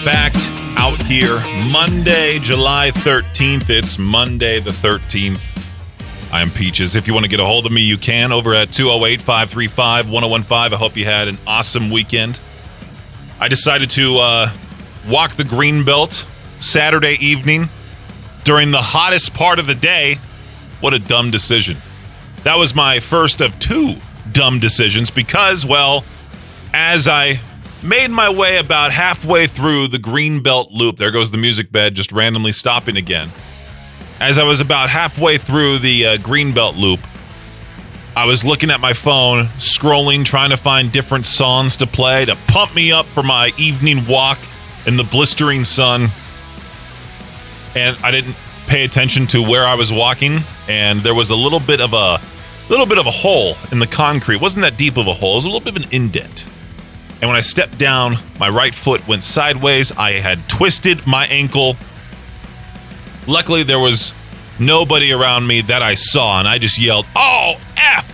Backed out here Monday, July 13th. It's Monday the 13th. I am Peaches. If you want to get a hold of me, you can over at 208-535-1015. I hope you had an awesome weekend. I decided to walk the Greenbelt Saturday evening during the hottest part of the day. What a dumb decision. That was my first of two dumb decisions because, well, as I made my way about halfway through the Greenbelt Loop, there goes the music bed just randomly stopping again. As I was about halfway through the Greenbelt Loop, I was looking at my phone, scrolling, trying to find different songs to play to pump me up for my evening walk in the blistering sun. And I didn't pay attention to where I was walking, and there was a little bit of a hole in the concrete. It wasn't that deep of a hole. It was a little bit of an indent. And when I stepped down, my right foot went sideways. I had twisted my ankle. Luckily, there was nobody around me that I saw, and I just yelled, "Oh, F!"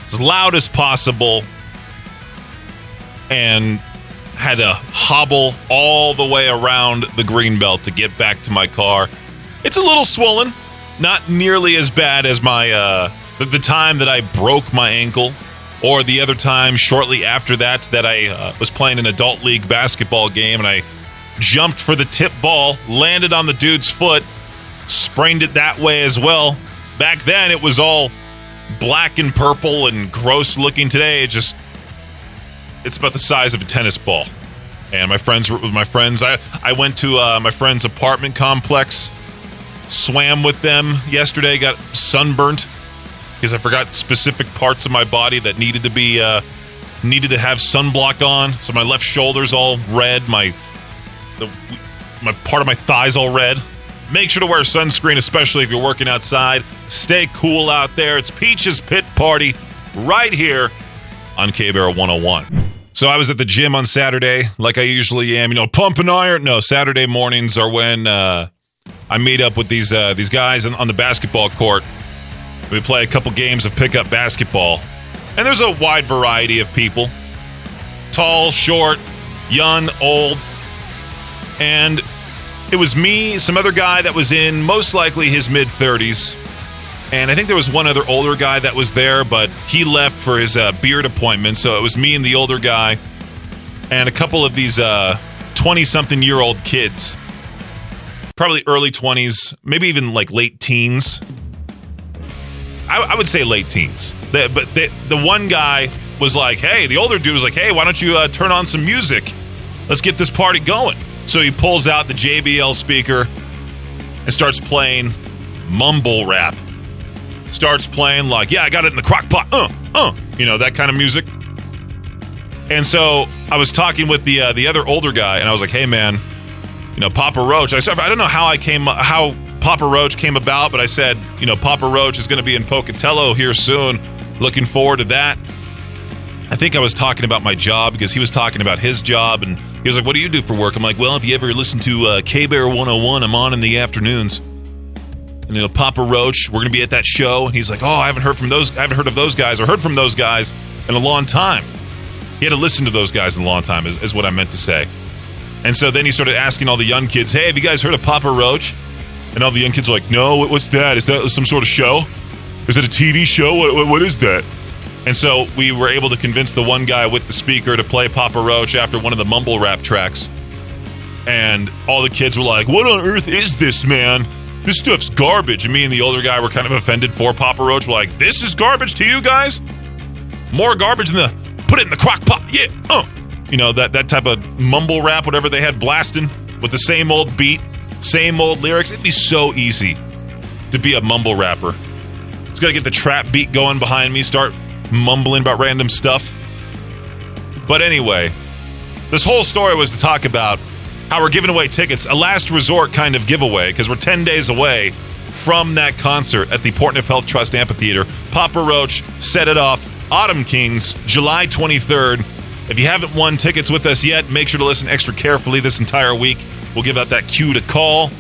as loud as possible, and had to hobble all the way around the Greenbelt to get back to my car. It's a little swollen, not nearly as bad as my the time that I broke my ankle, or the other time shortly after that I was playing an adult league basketball game and I jumped for the tip ball, landed on the dude's foot, sprained it that way as well. Back then it was all black and purple and gross looking. Today it's about the size of a tennis ball. And my friends were with my friends. I went to my friend's apartment complex, swam with them yesterday, got sunburnt because I forgot specific parts of my body that needed to have sunblock on. So my left shoulder's all red, my part of my thigh's all red. Make sure to wear sunscreen, especially if you're working outside. Stay cool out there. It's Peach's Pit Party right here on K-Bear 101. So I was at the gym on Saturday, like I usually am, pumping iron. No, Saturday mornings are when I meet up with these guys on the basketball court. We play a couple games of pickup basketball. And there's a wide variety of people. Tall, short, young, old. And it was me, some other guy that was in most likely his mid-30s. And I think there was one other older guy that was there, but he left for his beard appointment. So it was me and the older guy and a couple of these 20-something-year-old kids. Probably early 20s, maybe even like late teens. I would say late teens. But the one guy was like, hey, the older dude was like, hey, why don't you turn on some music? Let's get this party going. So he pulls out the JBL speaker and starts playing mumble rap. Starts playing like, yeah, I got it in the crock pot. That kind of music. And so I was talking with the other older guy, and I was like, hey, man, Papa Roach. I don't know how Papa Roach came about, but I said, Papa Roach is going to be in Pocatello here soon. Looking forward to that. I think I was talking about my job because he was talking about his job, and he was like, what do you do for work? I'm like, well, if you ever listen to K-Bear 101, I'm on in the afternoons. And Papa Roach, we're going to be at that show. And he's like, oh, I haven't heard of those guys in a long time. He had to listen to those guys in a long time is what I meant to say. And so then he started asking all the young kids, hey, have you guys heard of Papa Roach? And all the young kids are like, no, what's that? Is that some sort of show? Is it a TV show? What is that? And so we were able to convince the one guy with the speaker to play Papa Roach after one of the mumble rap tracks. And all the kids were like, what on earth is this, man? This stuff's garbage. And me and the older guy were kind of offended for Papa Roach. We're like, this is garbage to you guys? More garbage than put it in the crock pot. Yeah. That type of mumble rap, whatever they had blasting with the same old beat, same old lyrics. It'd be so easy to be a mumble rapper. Just got to get the trap beat going behind me, start mumbling about random stuff. But anyway, this whole story was to talk about how we're giving away tickets, a last resort kind of giveaway, because we're 10 days away from that concert at the Portneuf Health Trust Amphitheater. Papa Roach set it off. Autumn Kings, July 23rd. If you haven't won tickets with us yet, make sure to listen extra carefully this entire week. We'll give out that cue to call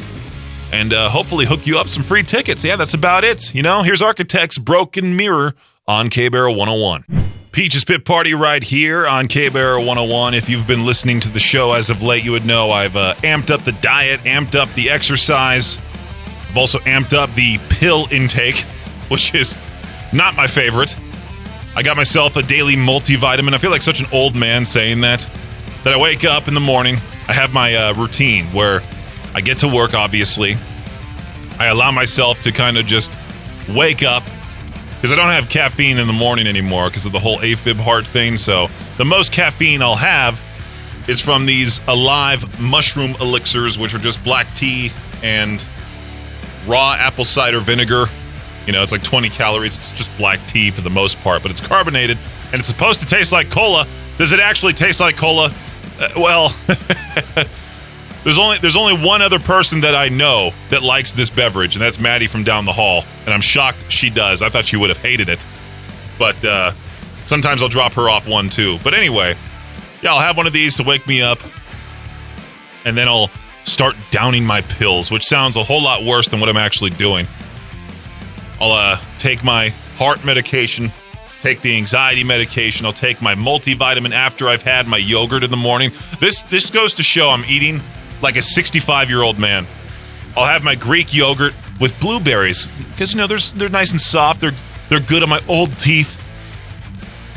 and hopefully hook you up some free tickets. Yeah, that's about it. Here's Architects Broken Mirror on K-Bear 101. Peaches Pit Party right here on K-Bear 101. If you've been listening to the show as of late, you would know I've amped up the diet, amped up the exercise. I've also amped up the pill intake, which is not my favorite. I got myself a daily multivitamin. I feel like such an old man saying that I wake up in the morning. I have my routine where I get to work, obviously. I allow myself to kind of just wake up because I don't have caffeine in the morning anymore because of the whole AFib heart thing. So the most caffeine I'll have is from these Alive mushroom elixirs, which are just black tea and raw apple cider vinegar. You know, it's like 20 calories. It's just black tea for the most part, but it's carbonated, and it's supposed to taste like cola. Does it actually taste like cola? Well, there's only one other person that I know that likes this beverage, and that's Maddie from down the hall, and I'm shocked she does. I thought she would have hated it, but sometimes I'll drop her off one too. But anyway, yeah, I'll have one of these to wake me up, and then I'll start downing my pills, which sounds a whole lot worse than what I'm actually doing. I'll take my heart medication, take the anxiety medication. I'll take my multivitamin after I've had my yogurt in the morning. This goes to show I'm eating like a 65-year-old man. I'll have my Greek yogurt with blueberries because, you know, they're nice and soft. They're good on my old teeth.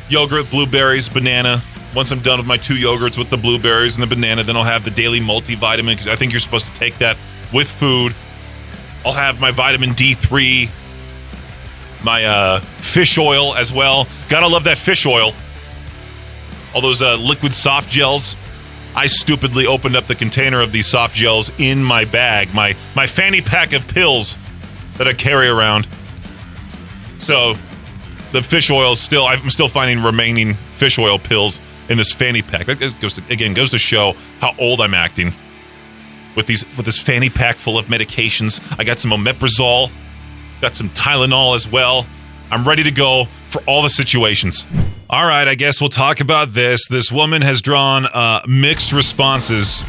Yogurt with blueberries, banana. Once I'm done with my 2 yogurts with the blueberries and the banana, then I'll have the daily multivitamin because I think you're supposed to take that with food. I'll have my vitamin D3, my fish oil as well. Gotta love that fish oil. All those liquid soft gels. I stupidly opened up the container of these soft gels in my bag, my fanny pack of pills that I carry around. So the fish oil I'm still finding remaining fish oil pills in this fanny pack. That goes to show how old I'm acting with this fanny pack full of medications. I got some omeprazole. Got some Tylenol as well. I'm ready to go for all the situations. All right, I guess we'll talk about this. This woman has drawn mixed responses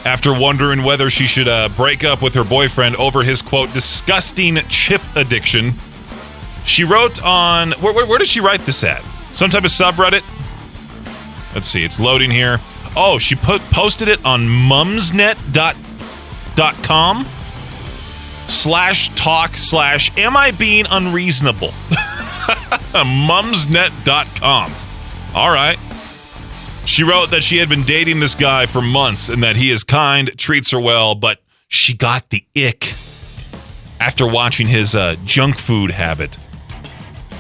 after wondering whether she should break up with her boyfriend over his, quote, disgusting chip addiction. She wrote on... Where did she write this at? Some type of subreddit? Let's see, it's loading here. Oh, she posted it on mumsnet.com. /talk/ am I being unreasonable? Mumsnet.com. All right. She wrote that she had been dating this guy for months and that he is kind, treats her well, but she got the ick after watching his junk food habit.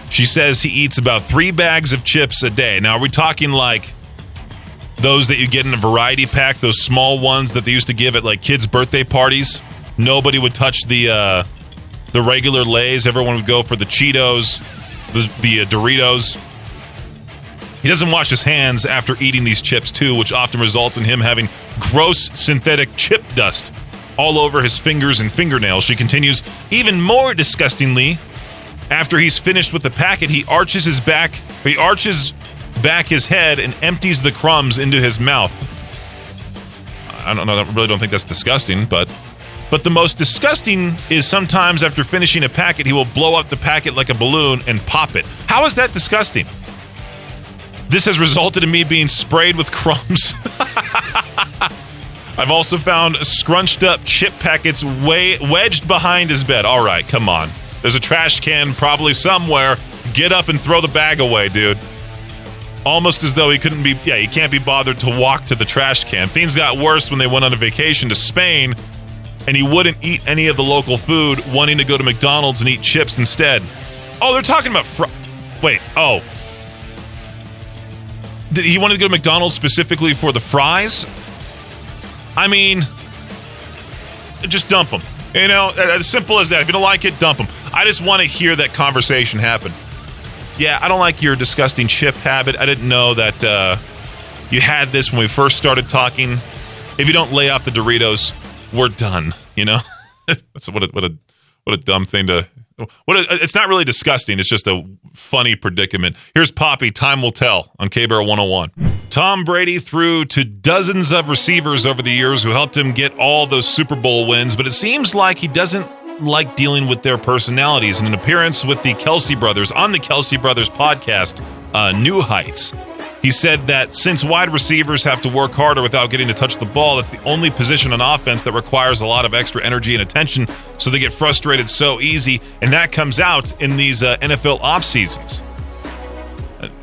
She says he eats about 3 bags of chips a day. Now, are we talking like those that you get in a variety pack, those small ones that they used to give at like kids' birthday parties? Nobody would touch the regular Lay's. Everyone would go for the Cheetos, the Doritos. He doesn't wash his hands after eating these chips, too, which often results in him having gross synthetic chip dust all over his fingers and fingernails. She continues, even more disgustingly, after he's finished with the packet, he arches back his head and empties the crumbs into his mouth. I don't know. I really don't think that's disgusting, But the most disgusting is sometimes after finishing a packet, he will blow up the packet like a balloon and pop it. How is that disgusting? This has resulted in me being sprayed with crumbs. I've also found scrunched up chip packets wedged behind his bed. All right, come on. There's a trash can probably somewhere. Get up and throw the bag away, dude. Almost as though he can't be bothered to walk to the trash can. Things got worse when they went on a vacation to Spain, and he wouldn't eat any of the local food, wanting to go to McDonald's and eat chips instead. Oh, they're talking about Did he want to go to McDonald's specifically for the fries? I mean, just dump them. You know, as simple as that. If you don't like it, dump them. I just want to hear that conversation happen. Yeah, I don't like your disgusting chip habit. I didn't know that you had this when we first started talking. If you don't lay off the Doritos, we're done, you know? That's what a dumb thing to... It's not really disgusting. It's just a funny predicament. Here's Poppy, Time Will Tell, on K-Bear 101. Tom Brady threw to dozens of receivers over the years who helped him get all those Super Bowl wins, but it seems like he doesn't like dealing with their personalities. In an appearance with the Kelsey brothers on the Kelsey Brothers podcast, new heights. He said that since wide receivers have to work harder without getting to touch the ball, that's the only position on offense that requires a lot of extra energy and attention, so they get frustrated so easy, and that comes out in these NFL off seasons.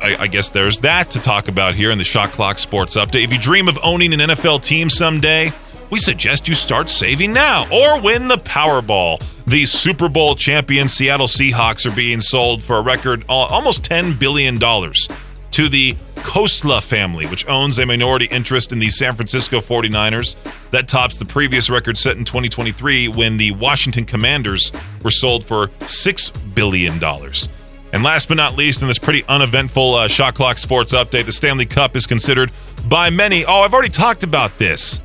I guess there's that to talk about here in the Shot Clock Sports Update. If you dream of owning an NFL team someday, we suggest you start saving now or win the Powerball. The Super Bowl champion Seattle Seahawks are being sold for a record almost $10 billion to the Khosla family, which owns a minority interest in the San Francisco 49ers. That tops the previous record set in 2023 when the Washington Commanders were sold for $6 billion. And last but not least, in this pretty uneventful Shot Clock Sports Update, the Stanley Cup is considered by many... Oh, I've already talked about this.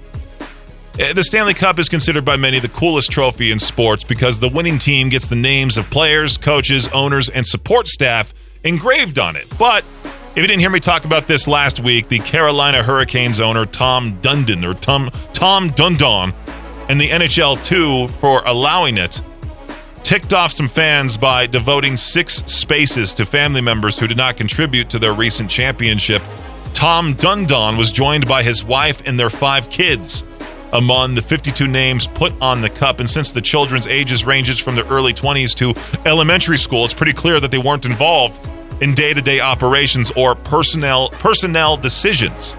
The Stanley Cup is considered by many the coolest trophy in sports because the winning team gets the names of players, coaches, owners, and support staff engraved on it. But if you didn't hear me talk about this last week, the Carolina Hurricanes owner Tom Dundon, and the NHL 2 for allowing it, ticked off some fans by devoting 6 spaces to family members who did not contribute to their recent championship. Tom Dundon was joined by his wife and their 5 kids among the 52 names put on the cup. And since the children's ages ranges from their early 20s to elementary school, it's pretty clear that they weren't involved in day-to-day operations or personnel decisions.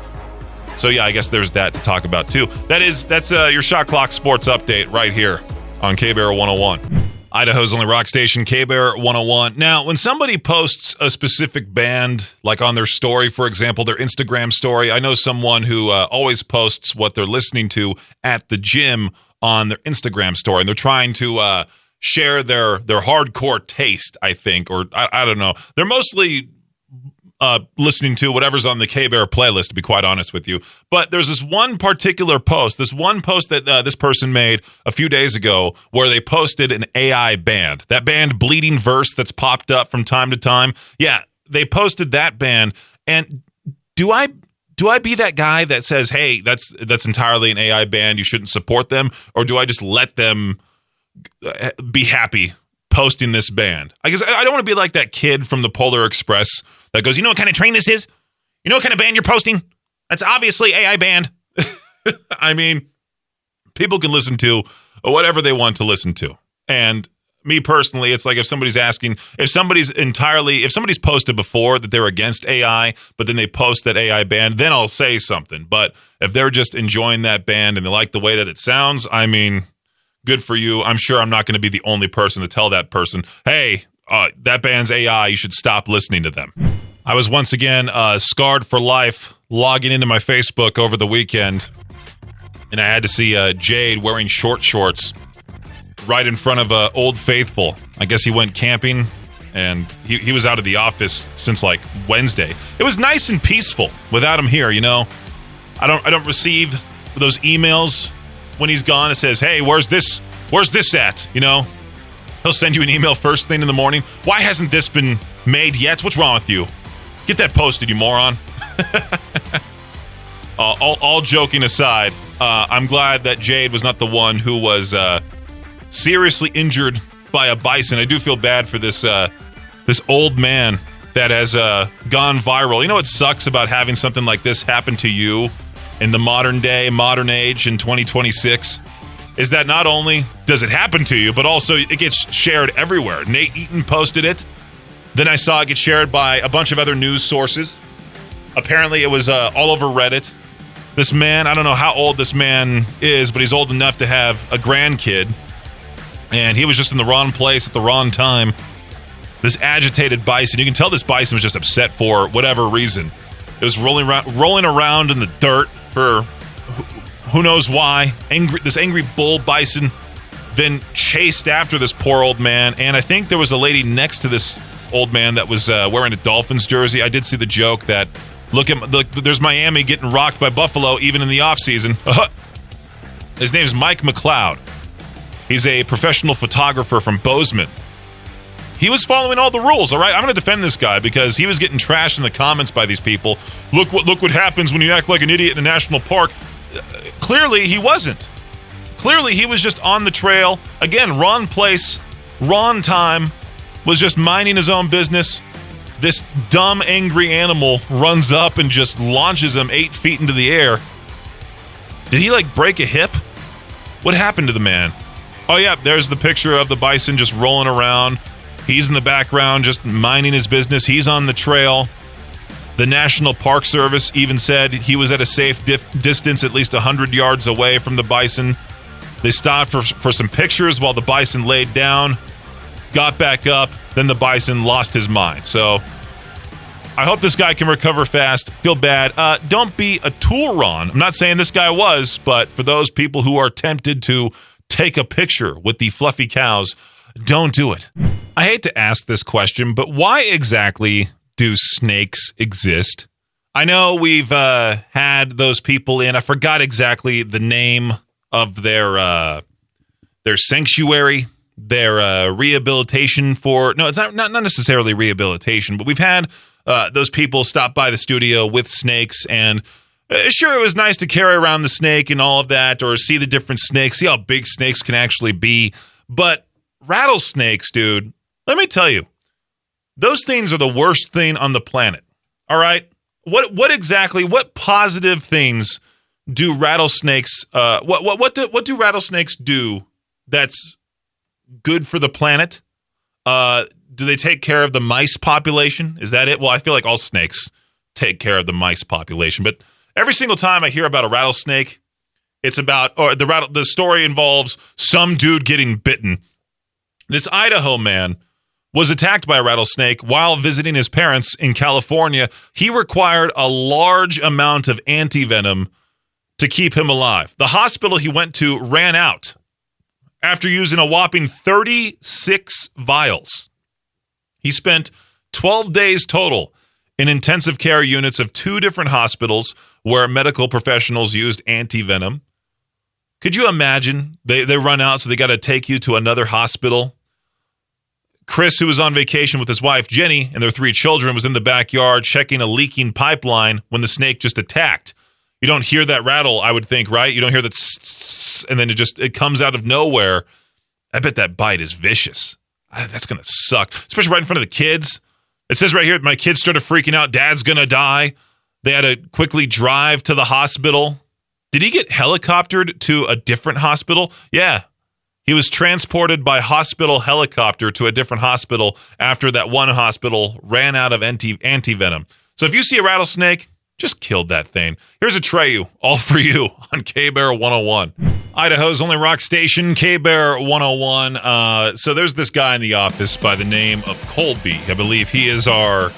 So yeah, I guess there's that to talk about too. That's your Shot Clock Sports Update right here on K-Bear 101. Idaho's only rock station, K-Bear 101. Now, when somebody posts a specific band, like on their story, for example, their Instagram story, I know someone who always posts what they're listening to at the gym on their Instagram story, and they're trying to share their hardcore taste, I think, or I don't know. They're mostly listening to whatever's on the K-Bear playlist, to be quite honest with you. But there's this one particular post, that this person made a few days ago where they posted an AI band. That band Bleeding Verse that's popped up from time to time. Yeah, they posted that band. And do I be that guy that says, hey, that's entirely an AI band, you shouldn't support them? Or do I just let them be happy posting this band? I guess I don't want to be like that kid from the Polar Express that goes, you know what kind of train this is? You know what kind of band you're posting? That's obviously AI band. I mean, people can listen to whatever they want to listen to. And me personally, it's like if somebody's posted before that they're against AI, but then they post that AI band, then I'll say something. But if they're just enjoying that band and they like the way that it sounds, I mean, good for you. I'm sure I'm not going to be the only person to tell that person, hey, that band's AI, you should stop listening to them. I was once again scarred for life logging into my Facebook over the weekend, and I had to see Jade wearing short shorts right in front of Old Faithful. I guess he went camping, and he was out of the office since like Wednesday. It was nice and peaceful without him here, you know. I don't receive those emails when he's gone. It says, hey, where's this at? You know, he'll send you an email first thing in the morning. Why hasn't this been made yet? What's wrong with you? Get that posted, you moron. All joking aside, I'm glad that Jade was not the one who was seriously injured by a bison. I do feel bad for this old man that has gone viral. You know what sucks about having something like this happen to you in the modern age in 2026 is that not only does it happen to you, but also it gets shared everywhere. Nate Eaton posted it. Then I saw it get shared by a bunch of other news sources. Apparently it was all over Reddit. This man, I don't know how old this man is, but he's old enough to have a grandkid. And he was just in the wrong place at the wrong time. This agitated bison, you can tell this bison was just upset for whatever reason. It was rolling around in the dirt for who knows why. This angry bull bison then chased after this poor old man. And I think there was a lady next to this old man that was wearing a Dolphins jersey. I did see the joke that, look, there's Miami getting rocked by Buffalo even in the offseason. His name is Mike McLeod. He's a professional photographer from Bozeman. He was following all the rules, all right? I'm going to defend this guy because he was getting trashed in the comments by these people. Look what happens when you act like an idiot in a national park. Clearly, he wasn't. Clearly, he was just on the trail. Again, wrong place, wrong time, was just minding his own business. This dumb, angry animal runs up and just launches him 8 feet into the air. Did he, break a hip? What happened to the man? Oh, yeah, there's the picture of the bison just rolling around. He's in the background just minding his business. He's on the trail. The National Park Service even said he was at a safe distance, at least 100 yards away from the bison. They stopped for some pictures while the bison laid down, got back up, then the bison lost his mind. So I hope this guy can recover fast. Feel bad. Don't be a tool, Ron. I'm not saying this guy was, but for those people who are tempted to take a picture with the fluffy cows, don't do it. I hate to ask this question, but why exactly do snakes exist? I know we've had those people in. I forgot exactly the name of their sanctuary, their rehabilitation for. No, it's not necessarily rehabilitation, but we've had those people stop by the studio with snakes, and sure, it was nice to carry around the snake and all of that, or see the different snakes, see how big snakes can actually be. But rattlesnakes, dude, let me tell you, those things are the worst thing on the planet. All right? What positive things do rattlesnakes what do rattlesnakes do that's good for the planet? Do they take care of the mice population? Is that it? Well, I feel like all snakes take care of the mice population, but every single time I hear about a rattlesnake, it's about the story involves some dude getting bitten. This Idaho man was attacked by a rattlesnake while visiting his parents in California. He required a large amount of antivenom to keep him alive. The hospital he went to ran out after using a whopping 36 vials. He spent 12 days total in intensive care units of 2 different hospitals where medical professionals used antivenom. Could you imagine? They run out, so they got to take you to another hospital. Chris, who was on vacation with his wife, Jenny, and their 3 children, was in the backyard checking a leaking pipeline when the snake just attacked. You don't hear that rattle, I would think, right? You don't hear that and then it comes out of nowhere. I bet that bite is vicious. That's going to suck, especially right in front of the kids. It says right here, my kids started freaking out. Dad's going to die. They had to quickly drive to the hospital. Did he get helicoptered to a different hospital? Yeah. He was transported by hospital helicopter to a different hospital after that one hospital ran out of antivenom. So if you see a rattlesnake, just killed that thing. Here's a Treyu, all for you on K-Bear 101. Idaho's only rock station, K-Bear 101. So there's this guy in the office by the name of Colby. I believe he is our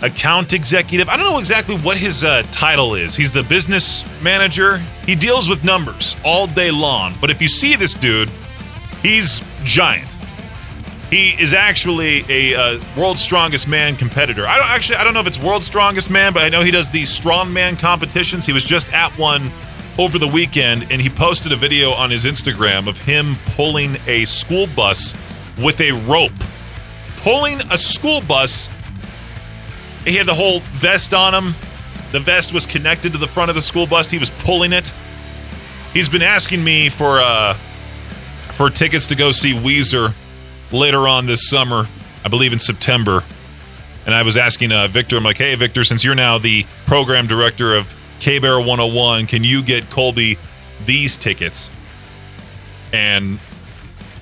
account executive. I don't know exactly what his title is. He's the business manager. He deals with numbers all day long. But if you see this dude, he's giant. He is actually a World's Strongest Man competitor. I don't know if it's World's Strongest Man, but I know he does these strongman competitions. He was just at one over the weekend, and he posted a video on his Instagram of him pulling a school bus with a rope. Pulling a school bus. He had the whole vest on him. The vest was connected to the front of the school bus. He was pulling it. He's been asking me for tickets to go see Weezer later on this summer, I believe in September. And I was asking Victor, I'm like, hey, Victor, since you're now the program director of K-Bear 101, can you get Colby these tickets? And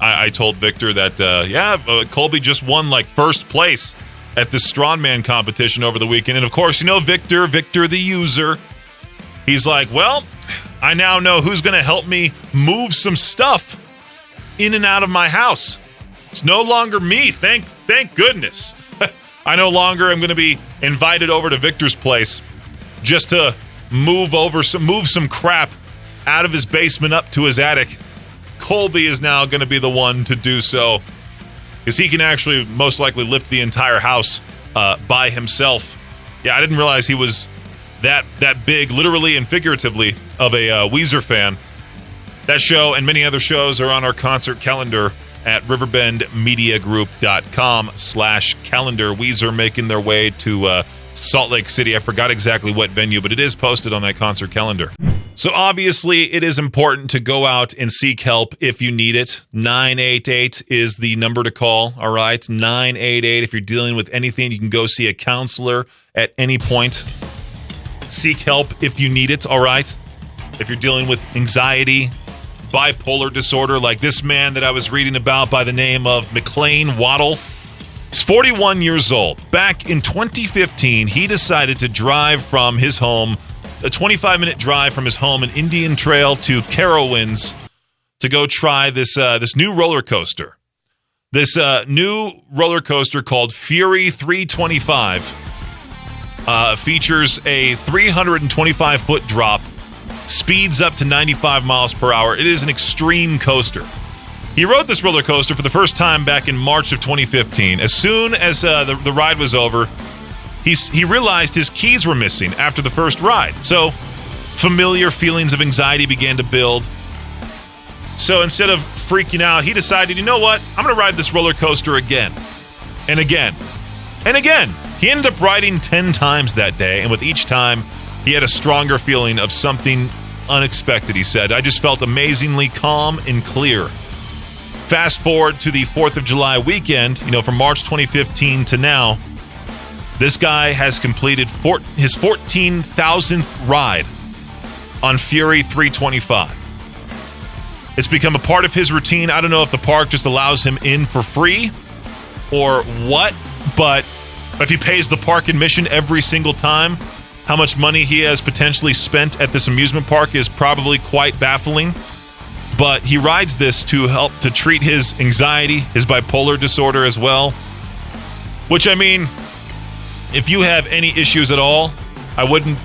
I told Victor that, Colby just won first place at this strongman competition over the weekend. And of course, Victor the user, he's like, well, I now know who's going to help me move some stuff in and out of my house. It's no longer me. Thank goodness. I no longer am going to be invited over to Victor's place just to move some crap out of his basement up to his attic. Colby is now going to be the one to do so, because he can actually most likely lift the entire house by himself. Yeah, I didn't realize he was that big, literally and figuratively, of a Weezer fan. That show and many other shows are on our concert calendar at riverbendmediagroup.com/calendar. Weezer making their way to Salt Lake City. I forgot exactly what venue, but it is posted on that concert calendar. So obviously, it is important to go out and seek help if you need it. 988 is the number to call, all right? 988. If you're dealing with anything, you can go see a counselor at any point. Seek help if you need it, all right? If you're dealing with anxiety, bipolar disorder, like this man that I was reading about by the name of McLean Waddle. He's 41 years old. Back in 2015, he decided to drive from his home, a 25-minute drive from his home in Indian Trail to Carowinds to go try this new roller coaster. This new roller coaster called Fury 325 features a 325-foot drop, speeds up to 95 miles per hour. It is an extreme coaster. He rode this roller coaster for the first time back in March of 2015. As soon as the ride was over, he realized his keys were missing after the first ride. So familiar feelings of anxiety began to build. So instead of freaking out, he decided, you know what? I'm going to ride this roller coaster again and again and again. He ended up riding 10 times that day, and with each time, he had a stronger feeling of something unexpected, he said. I just felt amazingly calm and clear. Fast forward to the 4th of July weekend, from March 2015 to now, this guy has completed his 14,000th ride on Fury 325. It's become a part of his routine. I don't know if the park just allows him in for free or what, but if he pays the park admission every single time, how much money he has potentially spent at this amusement park is probably quite baffling. But he rides this to help to treat his anxiety, his bipolar disorder as well. Which, if you have any issues at all, I wouldn't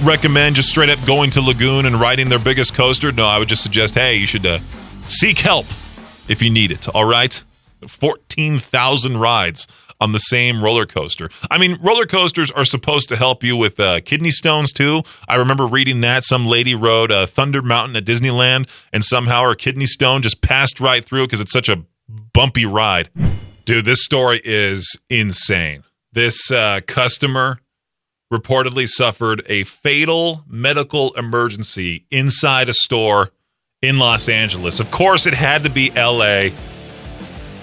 recommend just straight up going to Lagoon and riding their biggest coaster. No, I would just suggest, hey, you should seek help if you need it, all right? 14,000 rides on the same roller coaster. Roller coasters are supposed to help you with kidney stones, too. I remember reading that. Some lady rode Thunder Mountain at Disneyland, and somehow her kidney stone just passed right through because it's such a bumpy ride. Dude, this story is insane. This customer reportedly suffered a fatal medical emergency inside a store in Los Angeles. Of course, it had to be L.A.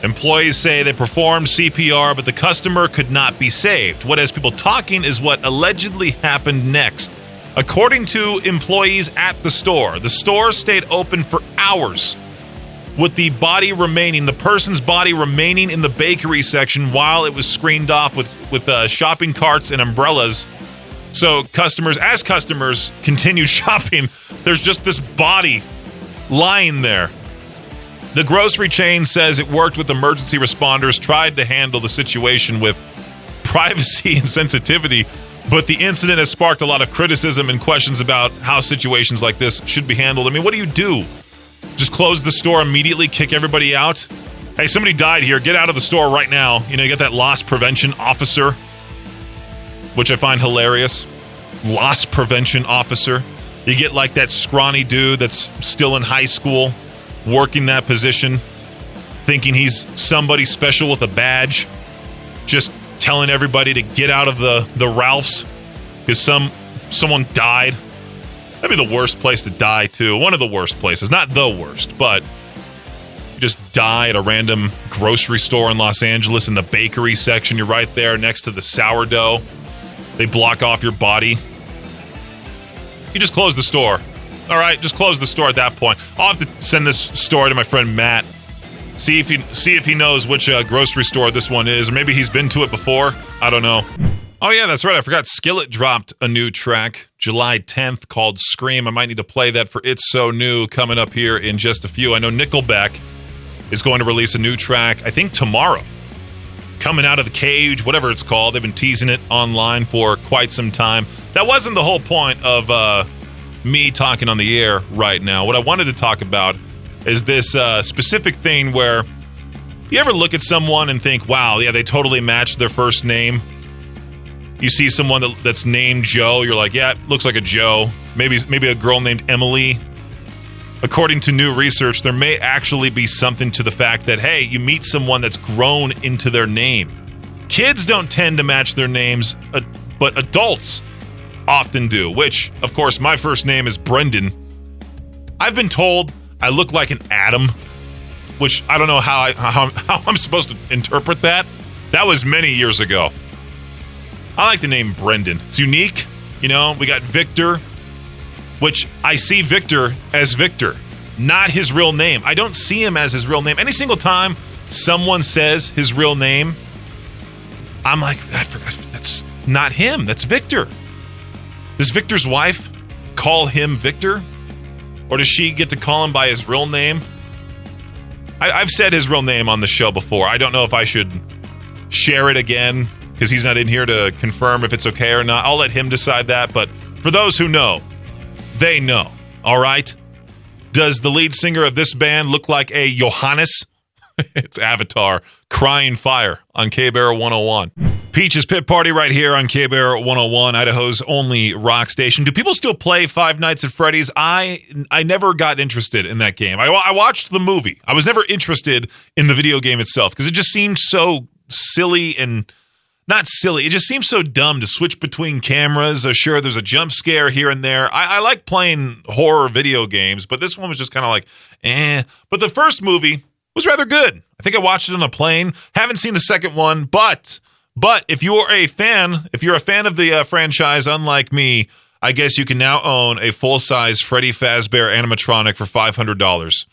Employees say they performed CPR, but the customer could not be saved. What has people talking is what allegedly happened next. According to employees at the store stayed open for hours with the person's body remaining in the bakery section while it was screened off with shopping carts and umbrellas. So as customers continue shopping, there's just this body lying there. The grocery chain says it worked with emergency responders, tried to handle the situation with privacy and sensitivity, but the incident has sparked a lot of criticism and questions about how situations like this should be handled. What do you do? Just close the store immediately, kick everybody out? Hey, somebody died here. Get out of the store right now. You get that loss prevention officer, which I find hilarious. Loss prevention officer. You get like that scrawny dude that's still in high school, working that position, thinking he's somebody special with a badge, just telling everybody to get out of the Ralphs because someone died. That'd be the worst place to die, too. One of the worst places. Not the worst, but you just die at a random grocery store in Los Angeles in the bakery section. You're right there next to the sourdough. They block off your body. You just close the store. All right, just close the store at that point. I'll have to send this story to my friend Matt. See if he knows which grocery store this one is, or maybe he's been to it before. I don't know. Oh yeah, that's right. I forgot. Skillet dropped a new track July 10th called "Scream." I might need to play that for "It's So New" coming up here in just a few. I know Nickelback is going to release a new track, I think tomorrow. Coming Out of the Cage, whatever it's called. They've been teasing it online for quite some time. That wasn't the whole point of me talking on the air right now. What I wanted to talk about is this specific thing where you ever look at someone and think, wow, yeah, they totally matched their first name. You see someone that's named Joe, you're like, yeah, it looks like a Joe. Maybe a girl named Emily. According to new research, there may actually be something to the fact that, hey, you meet someone that's grown into their name. Kids don't tend to match their names, but adults often do, which, of course, my first name is Brendan. I've been told I look like an Adam, which I don't know how I'm supposed to interpret that. That was many years ago. I like the name Brendan. It's unique. You know, we got Victor, which I see Victor as Victor, not his real name. I don't see him as his real name. Any single time someone says his real name, I'm like, that's not him. That's Victor. Does Victor's wife call him Victor? Or does she get to call him by his real name? I've said his real name on the show before. I don't know if I should share it again because he's not in here to confirm if it's okay or not. I'll let him decide that. But for those who know, they know. All right? Does the lead singer of this band look like a Johannes? It's Avatar, Crying Fire on K-Bear 101. Peach's Pit Party right here on K-Bear 101, Idaho's only rock station. Do people still play Five Nights at Freddy's? I never got interested in that game. I watched the movie. I was never interested in the video game itself because it just seemed so silly and not silly. It just seems so dumb to switch between cameras. Sure, there's a jump scare here and there. I like playing horror video games, but this one was just kind of like, eh. But the first movie was rather good. I think I watched it on a plane. Haven't seen the second one, but if you're a fan of the franchise, unlike me, I guess you can now own a full-size Freddy Fazbear animatronic for $500.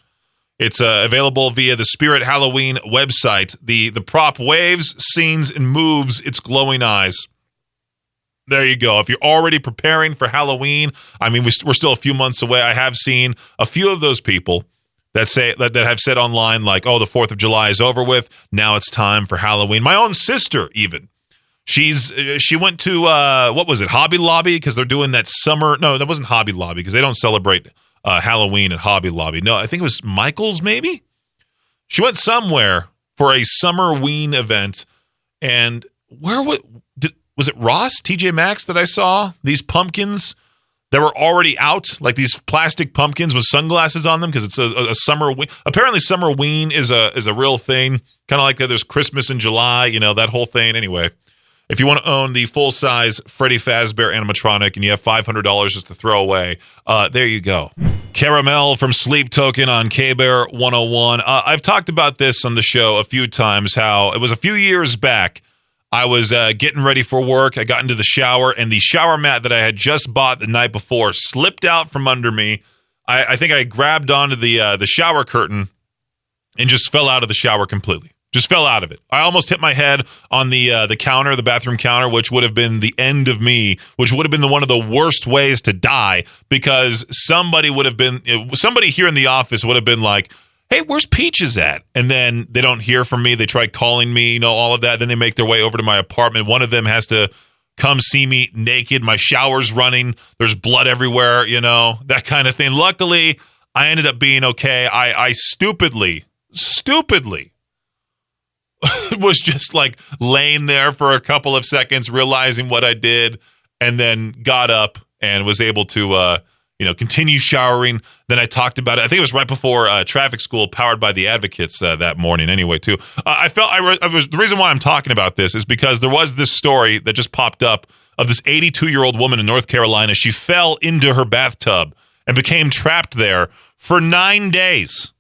It's available via the Spirit Halloween website. The prop waves, scenes, and moves its glowing eyes. There you go. If you're already preparing for Halloween, I mean, we're still a few months away. I have seen a few of those people that have said online, like, oh, the 4th of July is over with. Now it's time for Halloween. My own sister, even. She went to, what was it, Hobby Lobby? Because they're doing that summer. No, that wasn't Hobby Lobby because they don't celebrate Halloween at Hobby Lobby. No, I think it was Michael's, maybe? She went somewhere for a summer-ween event. And was it Ross, TJ Maxx that I saw? These pumpkins that were already out, like these plastic pumpkins with sunglasses on them, because it's a summer ween. Apparently, summer ween is a real thing, kind of like that. There's Christmas in July, that whole thing. Anyway, if you want to own the full size Freddy Fazbear animatronic and you have $500 just to throw away, there you go. Caramel from Sleep Token on K-Bear 101. I've talked about this on the show a few times. How it was a few years back. I was getting ready for work. I got into the shower, and the shower mat that I had just bought the night before slipped out from under me. I think I grabbed onto the shower curtain and just fell out of the shower completely. Just fell out of it. I almost hit my head on the counter, the bathroom counter, which would have been the end of me, which would have been one of the worst ways to die because somebody here in the office would have been like, hey, where's Peaches at? And then they don't hear from me. They try calling me, all of that. Then they make their way over to my apartment. One of them has to come see me naked. My shower's running. There's blood everywhere, that kind of thing. Luckily, I ended up being okay. I stupidly was just like laying there for a couple of seconds, realizing what I did, and then got up and was able to continue showering. Then I talked about it. I think it was right before traffic school powered by the Advocates that morning anyway, too. The reason why I'm talking about this is because there was this story that just popped up of this 82-year-old woman in North Carolina. She fell into her bathtub and became trapped there for 9 days.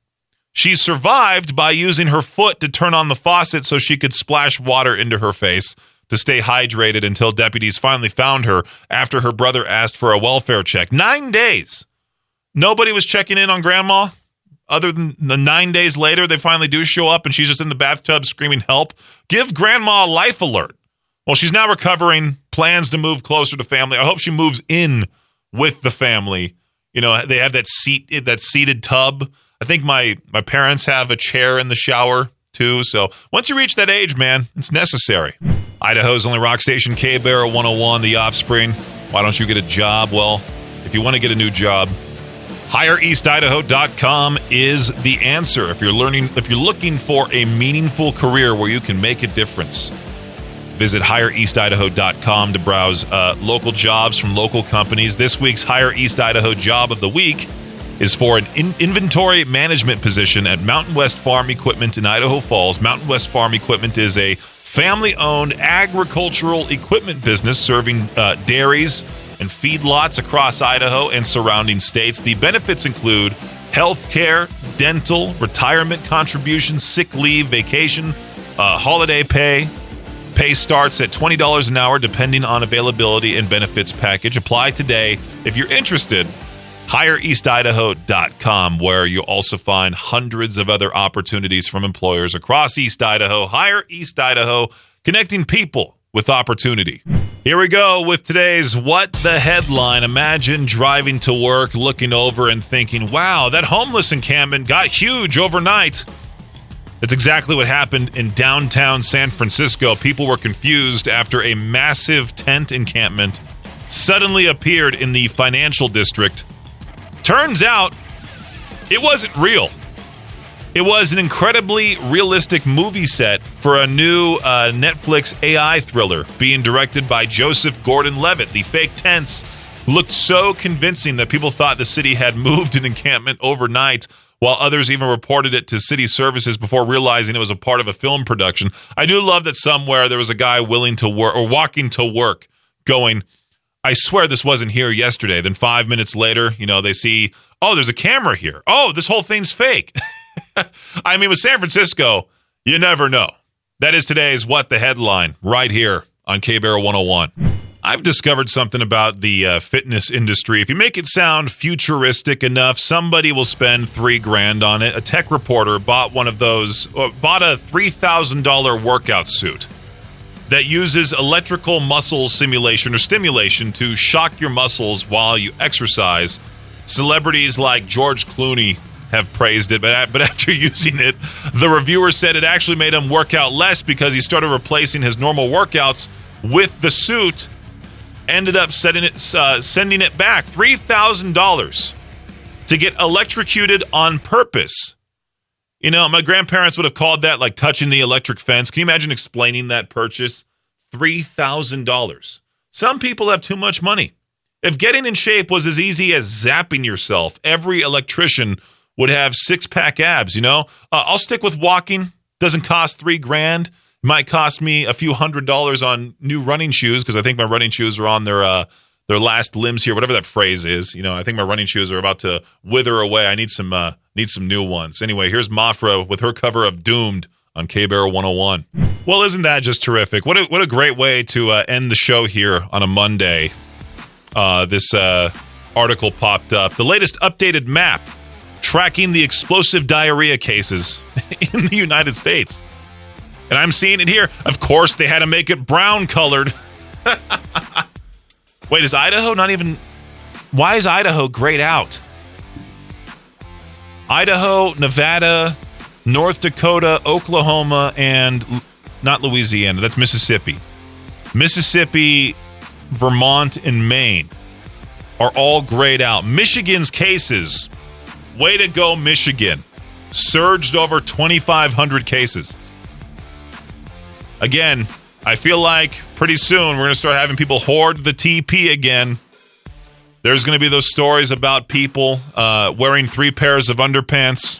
She survived by using her foot to turn on the faucet so she could splash water into her face to stay hydrated until deputies finally found her after her brother asked for a welfare check. 9 days. Nobody was checking in on Grandma. Other than the 9 days later, they finally do show up and she's just in the bathtub screaming, help. Give Grandma a life alert. Well, she's now recovering, plans to move closer to family. I hope she moves in with the family. They have that seated tub. I think my parents have a chair in the shower too. So once you reach that age, man, it's necessary. Idaho's only rock station, K-Bear 101, The Offspring. Why don't you get a job? Well, if you want to get a new job, HireEastIdaho.com is the answer. If you're looking for a meaningful career where you can make a difference, visit HireEastIdaho.com to browse local jobs from local companies. This week's Hire East Idaho Job of the Week is for an inventory management position at Mountain West Farm Equipment in Idaho Falls. Mountain West Farm Equipment is a family-owned agricultural equipment business serving dairies and feedlots across Idaho and surrounding states. The benefits include health care, dental, retirement contributions, sick leave, vacation, holiday pay. Pay starts at $20 an hour depending on availability and benefits package. Apply today if you're interested. HireEastIdaho.com, where you'll also find hundreds of other opportunities from employers across East Idaho. Hire East Idaho, connecting people with opportunity. Here we go with today's What the Headline. Imagine driving to work, looking over and thinking, wow, that homeless encampment got huge overnight. That's exactly what happened in downtown San Francisco. People were confused after a massive tent encampment suddenly appeared in the financial district. Turns out, it wasn't real. It was an incredibly realistic movie set for a new Netflix AI thriller being directed by Joseph Gordon-Levitt. The fake tents looked so convincing that people thought the city had moved an encampment overnight, while others even reported it to city services before realizing it was a part of a film production. I do love that somewhere there was a guy willing to work or walking to work going, I swear this wasn't here yesterday. Then 5 minutes later, they see, oh, there's a camera here. Oh, this whole thing's fake. I mean, with San Francisco, you never know. That is today's What the Headline right here on K-Bear 101. I've discovered something about the fitness industry. If you make it sound futuristic enough, somebody will spend $3,000 on it. A tech reporter bought a $3,000 workout suit that uses electrical muscle simulation or stimulation to shock your muscles while you exercise. Celebrities like George Clooney have praised it, but after using it, the reviewer said it actually made him work out less because he started replacing his normal workouts with the suit. Ended up sending it back $3,000 to get electrocuted on purpose. My grandparents would have called that like touching the electric fence. Can you imagine explaining that purchase? $3,000. Some people have too much money. If getting in shape was as easy as zapping yourself, every electrician would have six-pack abs, I'll stick with walking. Doesn't cost $3,000. It might cost me a few $100s on new running shoes because I think my running shoes are on their last limbs here, whatever that phrase is. I think my running shoes are about to wither away. I need some new ones. Anyway, here's Mafra with her cover of Doomed on K-Bear 101. Well, isn't that just terrific? What a great way to end the show here on a Monday. This article popped up. The latest updated map tracking the explosive diarrhea cases in the United States. And I'm seeing it here. Of course, they had to make it brown colored. Wait, is Idaho not even... Why is Idaho grayed out? Idaho, Nevada, North Dakota, Oklahoma, and not Louisiana. That's Mississippi. Mississippi, Vermont, and Maine are all grayed out. Michigan's cases, way to go, Michigan, surged over 2,500 cases. Again, I feel like pretty soon we're going to start having people hoard the TP again. There's going to be those stories about people wearing 3 pairs of underpants,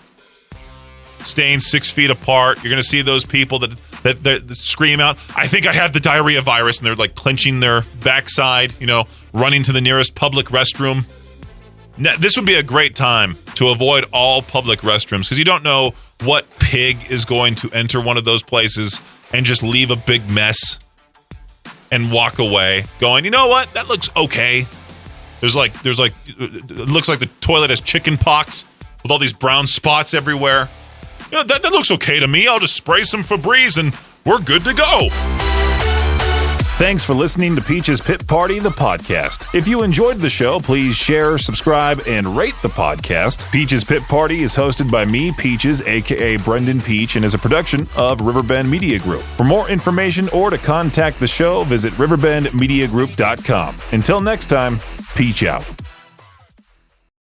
staying 6 feet apart. You're going to see those people that scream out, I think I have the diarrhea virus, and they're like clenching their backside, running to the nearest public restroom. Now, this would be a great time to avoid all public restrooms because you don't know what pig is going to enter one of those places and just leave a big mess and walk away going, you know what? That looks okay. It looks like the toilet has chicken pox with all these brown spots everywhere. That looks okay to me. I'll just spray some Febreze and we're good to go. Thanks for listening to Peach's Pit Party, the podcast. If you enjoyed the show, please share, subscribe, and rate the podcast. Peach's Pit Party is hosted by me, Peaches, a.k.a. Brendan Peach, and is a production of Riverbend Media Group. For more information or to contact the show, visit riverbendmediagroup.com. Until next time, Peach out.